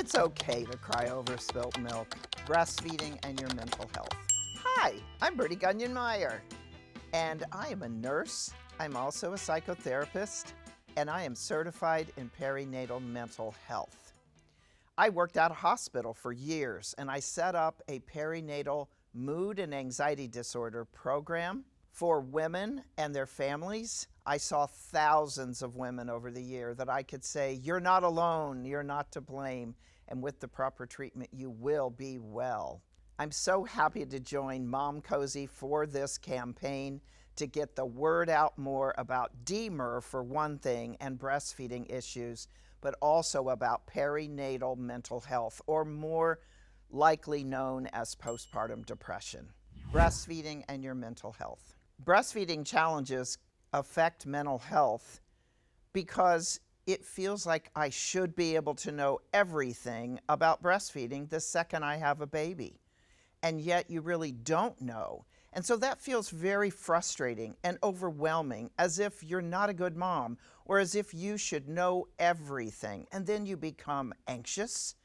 It's okay to cry over spilt milk. Breastfeeding and your mental health. Hi, I'm Birdie Gunyon Meyer, and I am a nurse. I'm also a psychotherapist, and I am certified in perinatal mental health. I worked at a hospital for years, and I set up a perinatal mood and anxiety disorder program for women and their families. I saw thousands of women over the year that I could say, you're not alone, you're not to blame, and with the proper treatment, you will be well. I'm so happy to join Momcozy for this campaign to get the word out more about D-MER for one thing and breastfeeding issues, but also about perinatal mental health, or more likely known as postpartum depression. Breastfeeding and your mental health. Breastfeeding challenges affect mental health because it feels like I should be able to know everything about breastfeeding the second I have a baby, and yet you really don't know. And so that feels very frustrating and overwhelming, as if you're not a good mom, or as if you should know everything. And then you become anxious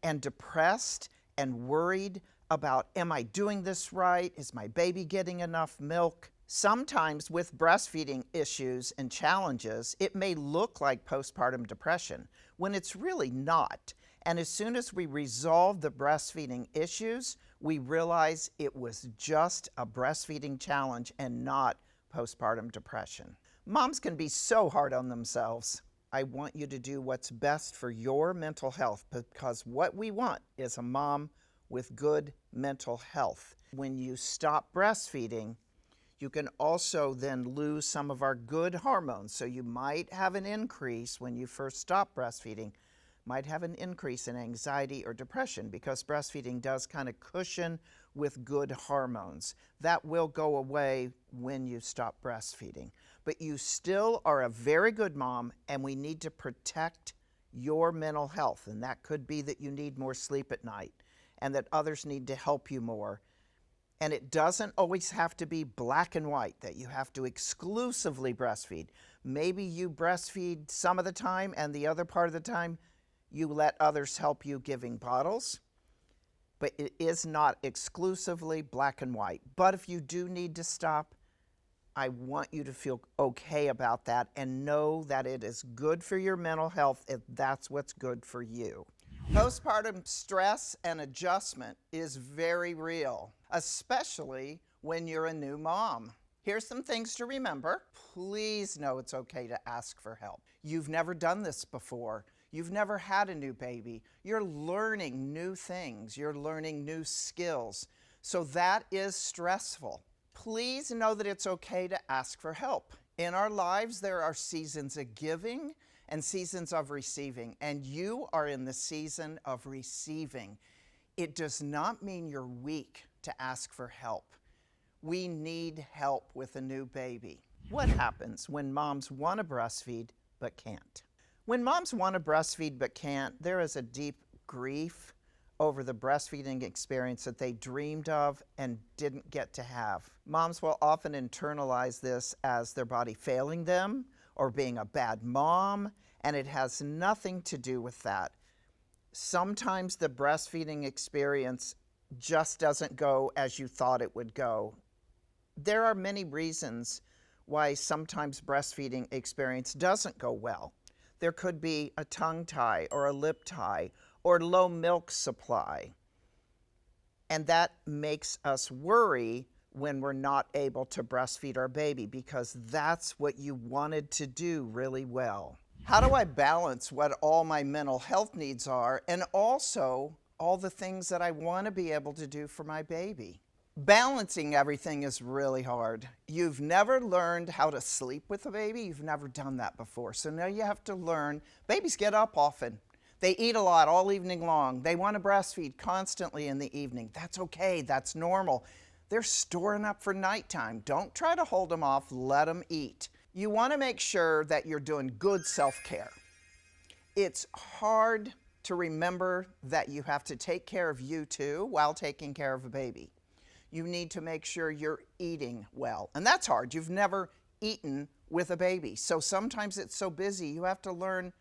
and depressed and worried about, am I doing this right? Is my baby getting enough milk? Sometimes with breastfeeding issues and challenges, it may look like postpartum depression when it's really not. And as soon as we resolve the breastfeeding issues, we realize it was just a breastfeeding challenge and not postpartum depression. Moms can be so hard on themselves. I want you to do what's best for your mental health, because what we want is a mom with good mental health. When you stop breastfeeding, you can also then lose some of our good hormones. So you might have an increase when you first stop breastfeeding, might have an increase in anxiety or depression, because breastfeeding does kind of cushion with good hormones. That will go away when you stop breastfeeding. But you still are a very good mom, and we need to protect your mental health. And that could be that you need more sleep at night, and that others need to help you more. And it doesn't always have to be black and white, that you have to exclusively breastfeed. Maybe you breastfeed some of the time, and the other part of the time you let others help you giving bottles. But it is not exclusively black and white. But if you do need to stop, I want you to feel okay about that and know that it is good for your mental health if that's what's good for you. Postpartum stress and adjustment is very real, especially when you're a new mom. Here's some things to remember. Please know it's okay to ask for help. You've never done this before. You've never had a new baby. You're learning new things. You're learning new skills. So that is stressful. Please know that it's okay to ask for help. In our lives, there are seasons of giving and seasons of receiving, and you are in the season of receiving. It does not mean you're weak to ask for help. We need help with a new baby. What happens when moms want to breastfeed but can't? When moms want to breastfeed but can't, there is a deep grief over the breastfeeding experience that they dreamed of and didn't get to have. Moms will often internalize this as their body failing them or being a bad mom, and it has nothing to do with that. Sometimes the breastfeeding experience just doesn't go as you thought it would go. There are many reasons why sometimes breastfeeding experience doesn't go well. There could be a tongue tie or a lip tie or low milk supply. And that makes us worry when we're not able to breastfeed our baby, because that's what you wanted to do really well. How do I balance what all my mental health needs are and also all the things that I want to be able to do for my baby? Balancing everything is really hard. You've never learned how to sleep with a baby. You've never done that before. So now you have to learn. Babies get up often. They eat a lot all evening long. They want to breastfeed constantly in the evening. That's okay. That's normal. They're storing up for nighttime. Don't try to hold them off. Let them eat. You want to make sure that you're doing good self-care. It's hard to remember that you have to take care of you too while taking care of a baby. You need to make sure you're eating well. And that's hard. You've never eaten with a baby. So sometimes it's so busy, you have to learn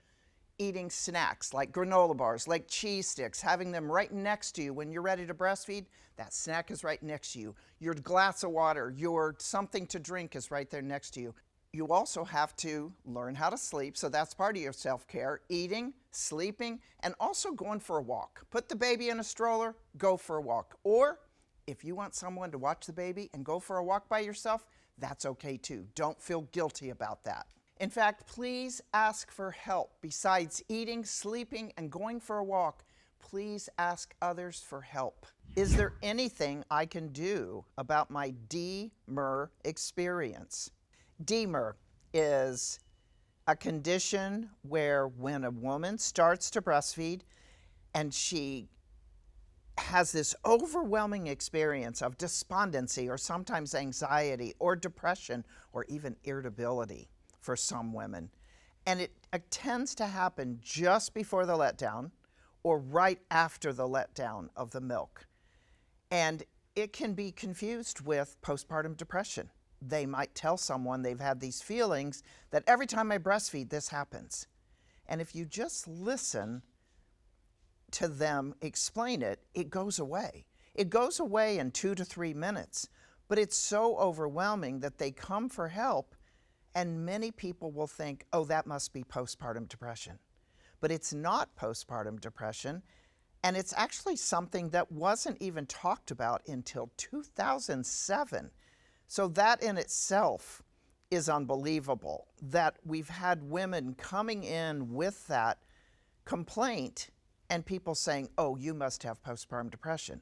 eating snacks like granola bars, like cheese sticks, having them right next to you when you're ready to breastfeed. That snack is right next to you. Your glass of water, your something to drink is right there next to you. You also have to learn how to sleep, so that's part of your self-care. Eating, sleeping, and also going for a walk. Put the baby in a stroller, go for a walk. Or if you want someone to watch the baby and go for a walk by yourself, that's okay too. Don't feel guilty about that. In fact, please ask for help. Besides eating, sleeping, and going for a walk, please ask others for help. Is there anything I can do about my D-MER experience? D-MER is a condition where when a woman starts to breastfeed and she has this overwhelming experience of despondency or sometimes anxiety or depression or even irritability for some women. And it tends to happen just before the letdown or right after the letdown of the milk. And it can be confused with postpartum depression. They might tell someone they've had these feelings that every time I breastfeed, this happens. And if you just listen to them explain it, it goes away. It goes away in 2 to 3 minutes, but it's so overwhelming that they come for help, and many people will think, oh, that must be postpartum depression. But it's not postpartum depression, and it's actually something that wasn't even talked about until 2007. So that in itself is unbelievable, that we've had women coming in with that complaint and people saying, oh, you must have postpartum depression.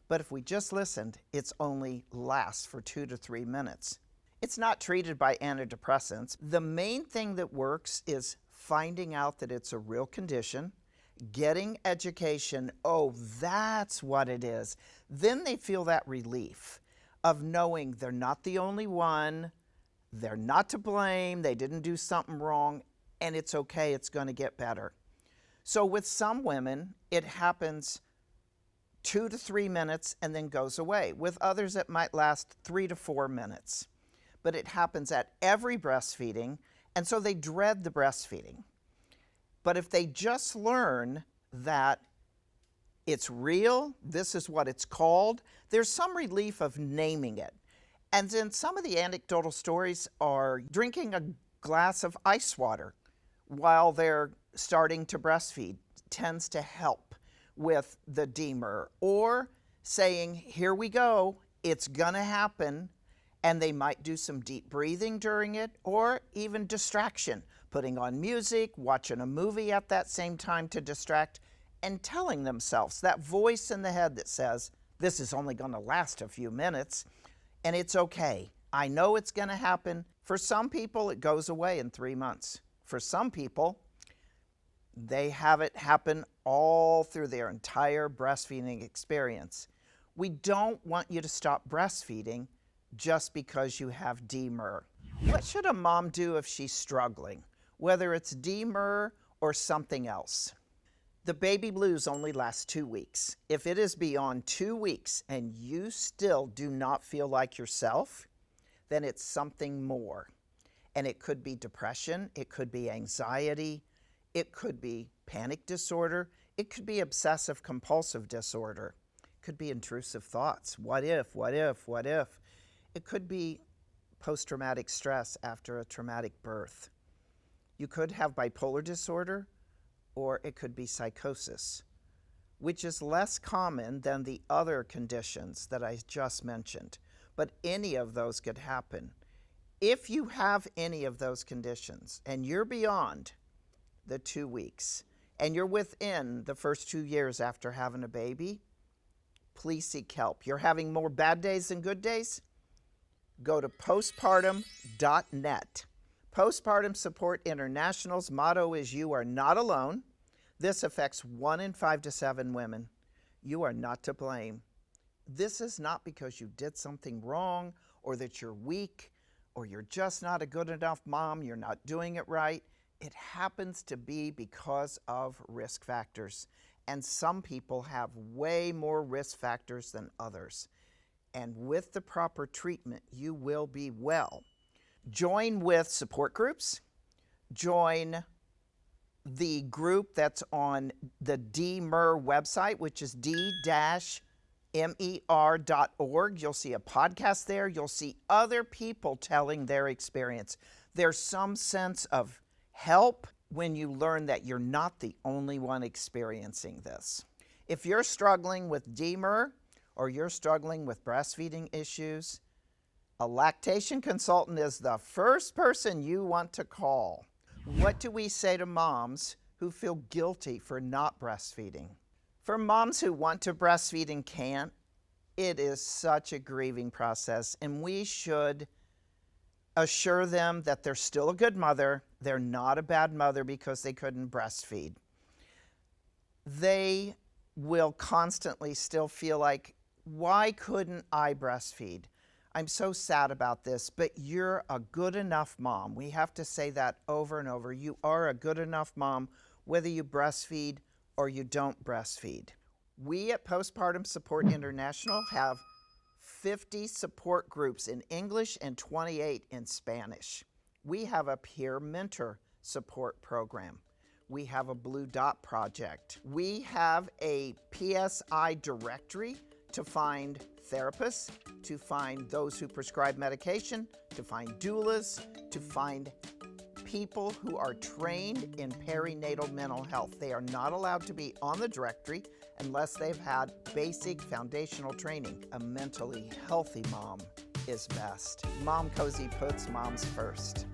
But if we just listened, it's only lasts for 2 to 3 minutes. It's not treated by antidepressants. The main thing that works is finding out that it's a real condition, getting education, oh, that's what it is. Then they feel that relief of knowing they're not the only one, they're not to blame, they didn't do something wrong, and it's okay, it's going to get better. So with some women, it happens 2 to 3 minutes and then goes away. With others, it might last 3 to 4 minutes. But it happens at every breastfeeding, and so they dread the breastfeeding. But if they just learn that it's real, this is what it's called, there's some relief of naming it. And then some of the anecdotal stories are drinking a glass of ice water while they're starting to breastfeed tends to help with the D-MER, or saying, here we go, it's gonna happen, and they might do some deep breathing during it, or even distraction, putting on music, watching a movie at that same time to distract, and telling themselves, that voice in the head that says, this is only gonna last a few minutes, and it's okay. I know it's gonna happen. For some people, it goes away in 3 months. For some people, they have it happen all through their entire breastfeeding experience. We don't want you to stop breastfeeding just because you have D-MER. What should a mom do if she's struggling, whether it's D-MER or something else? The baby blues only last 2 weeks. If it is beyond 2 weeks and you still do not feel like yourself, then it's something more. And it could be depression, it could be anxiety, it could be panic disorder, it could be obsessive compulsive disorder, it could be intrusive thoughts. What if, what if, what if? It could be post-traumatic stress after a traumatic birth. You could have bipolar disorder, or it could be psychosis, which is less common than the other conditions that I just mentioned. But any of those could happen. If you have any of those conditions and you're beyond the 2 weeks and you're within the first 2 years after having a baby, please seek help. You're having more bad days than good days? Go to postpartum.net. Postpartum Support International's motto is, you are not alone. This affects 1 in 5 to 7 women. You are not to blame. This is not because you did something wrong or that you're weak or you're just not a good enough mom, you're not doing it right. It happens to be because of risk factors. And some people have way more risk factors than others. And with the proper treatment, you will be well. Join with support groups, join the group that's on the D-MER website, which is d-mer.org. You'll see a podcast there. You'll see other people telling their experience. There's some sense of help when you learn that you're not the only one experiencing this. If you're struggling with D-MER or you're struggling with breastfeeding issues, a lactation consultant is the first person you want to call. What do we say to moms who feel guilty for not breastfeeding? For moms who want to breastfeed and can't, it is such a grieving process, and we should assure them that they're still a good mother. They're not a bad mother because they couldn't breastfeed. They will constantly still feel like, why couldn't I breastfeed? I'm so sad about this, but you're a good enough mom. We have to say that over and over. You are a good enough mom, whether you breastfeed or you don't breastfeed. We at Postpartum Support International have 50 support groups in English and 28 in Spanish. We have a peer mentor support program. We have a Blue Dot project. We have a PSI directory to find therapists, to find those who prescribe medication, to find doulas, to find people who are trained in perinatal mental health. They are not allowed to be on the directory unless they've had basic foundational training. A mentally healthy mom is best. Momcozy puts moms first.